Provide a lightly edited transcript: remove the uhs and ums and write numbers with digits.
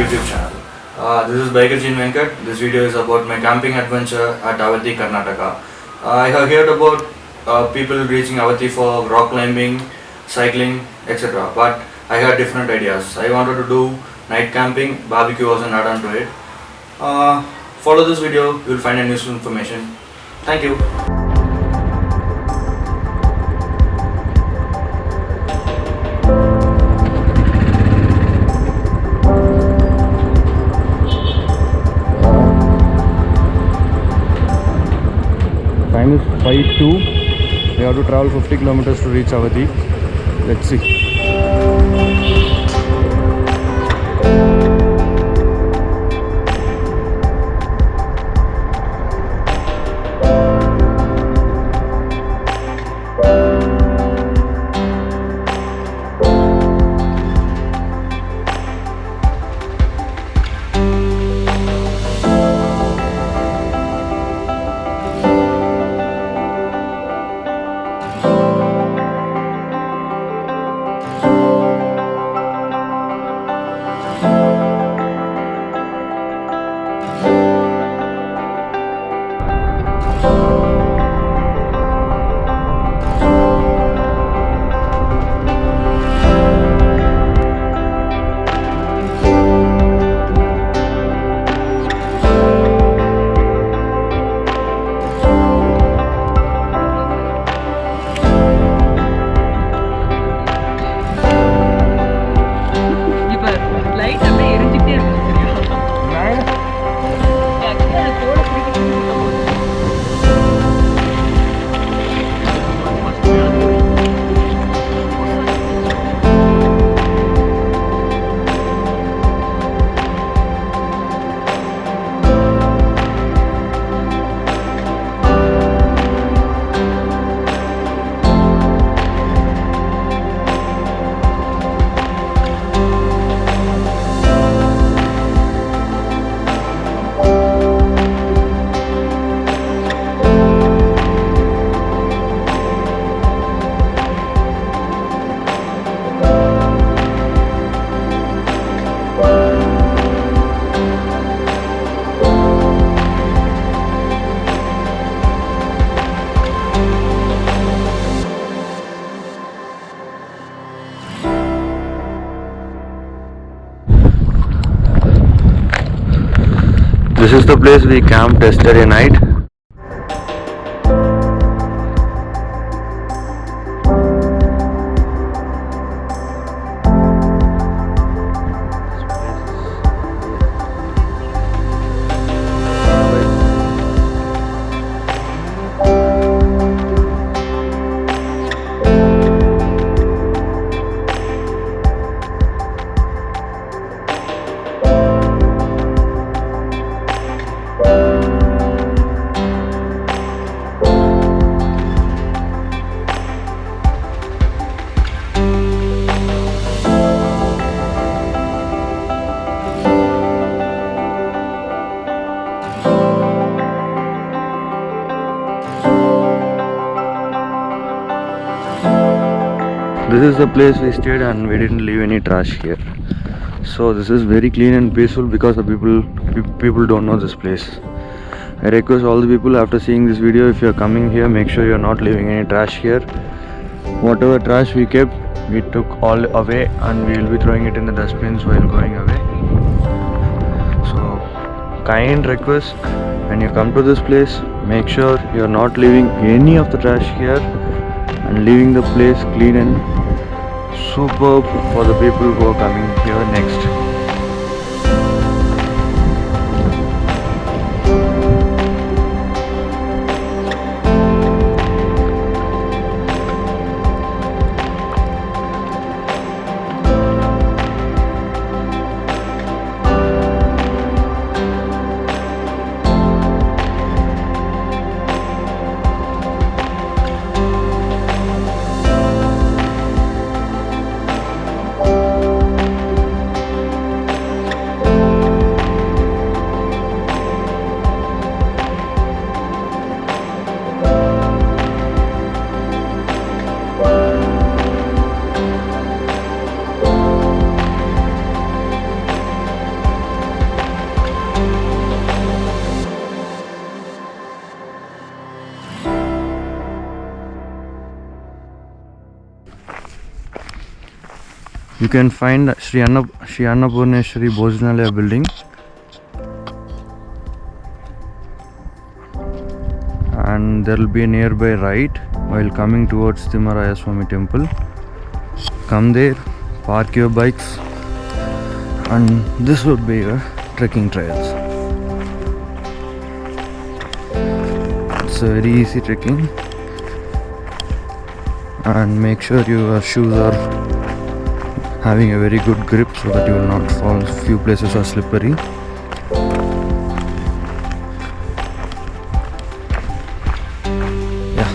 YouTube channel. This is Biker Jin Venkat. This video is about my camping adventure at Avati Karnataka. I have heard about people reaching Avati for rock climbing, cycling, etc. But I had different ideas. I wanted to do night camping. BBQ was an add-on to it. Follow this video, you will find a useful information. Thank you. Time is 5:02. We have to travel 50 kilometers to reach Avati. Let's see. This is the place we camped yesterday night. This is the place we stayed and we didn't leave any trash here. So this is very clean and peaceful because the people don't know this place. I request all the people after seeing this video, if you are coming here, make sure you are not leaving any trash here. Whatever trash we kept, we took all away and we will be throwing it in the dustbins while going away. So kind request, when you come to this place, make sure you are not leaving any of the trash here and leaving the place clean and superb for the people who are coming here next. you can find Shri Annapurneshwari Bhojanalaya building, and there will be a nearby right while coming towards Timaraya Swami temple. Come there, park your bikes, and this would be your trekking trails. It's a very easy trekking, and make sure your shoes are having a very good grip so that you will not fall. Few places are slippery. Yeah.